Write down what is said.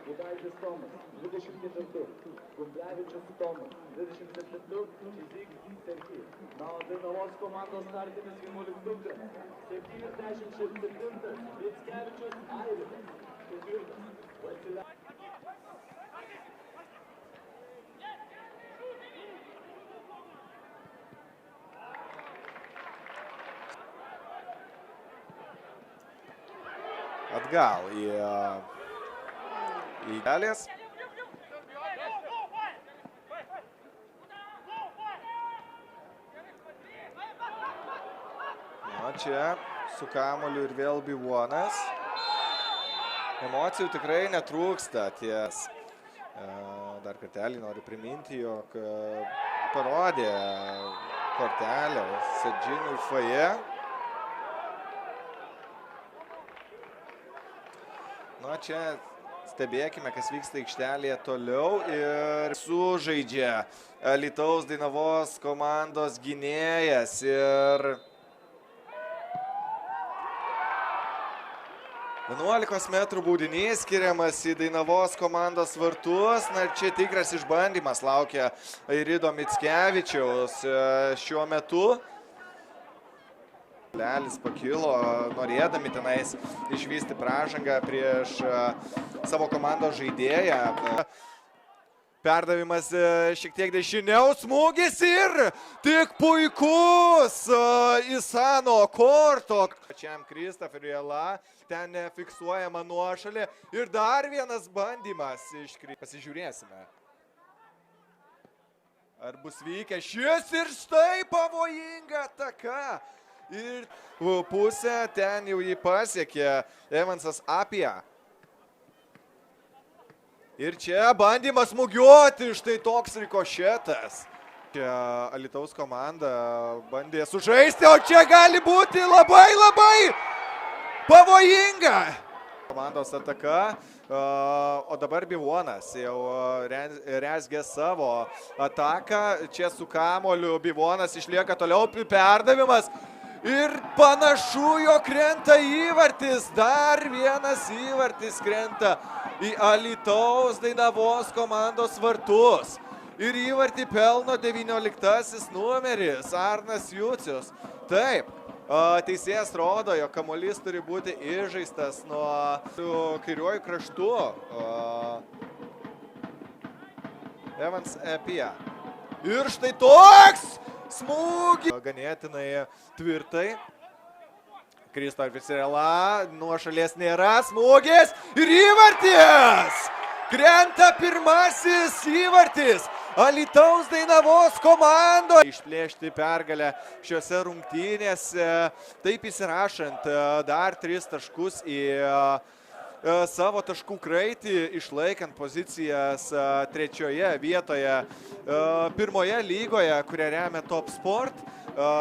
Gudaitis Tomas, 24. Gumblevičius Tomas, 27. Čizygis Serhijus. Na, o Dainavos komandos startinis 11. 77. Mickevičius Aividas. 4. Atgal į galės. Na, čia su kamuoliu ir vėl Bivonas. Emocijų tikrai netrūksta ties. Dar kartelį noriu priminti, jog parodė kortelę Sedžinui Faje. Na, čia stebėkime, kas vyksta aikštelėje toliau ir sužaidžia Alytaus Dainavos komandos gynėjas ir 11 metrų baudinys skiriamas į Dainavos komandos vartus. Na, čia tikras išbandymas laukia Airido Mickevičiaus šiuo metu. Lelis pakilo, norėdami tenais išvysti pražangą prieš savo komandos žaidėją. Perdavimas šiek tiek dešiniau, smūgis ir tik puikus Isano korto. Pačiam Kristoferiui Ela, ten fiksuojama nuošalė ir dar vienas bandymas iškrypti. Pasižiūrėsime. Ar bus vykę šis ir štai pavojinga ataka. Ir pusę ten jau jį pasiekė Evansas Apija. Ir čia bandymas smūgiuoti, štai toks rikošetas. Čia Alytaus komanda bandė sužaisti, o čia gali būti labai pavojinga. Komandos ataka, o dabar Bivonas jau rezgė savo ataką. Čia su kamuoliu Bivonas išlieka toliau, perdavimas. Ir panašu, jo krenta įvartis, dar vienas įvartis krenta į Alytaus Dainavos komandos vartus. Ir įvartį pelno 19 numeris Arnas Jucius. Taip, teisėjas rodo, jog kamuolys turi būti išžaistas nuo kairiuoju kraštu. Evans Apija. Ir štai toks smūgį. Ganėtinai tvirtai. Kristofis Ela, nuo šalies nėra, smūgis ir įvartis! Krenta pirmasis įvartis Alytaus Dainavos komandoje. Išplėšti pergalę šiose rungtynėse, taip įsirašant dar 3 taškus į savo taškų kraitį, išlaikant pozicijas 3 vietoje pirmoje lygoje, kurią remia Top Sport.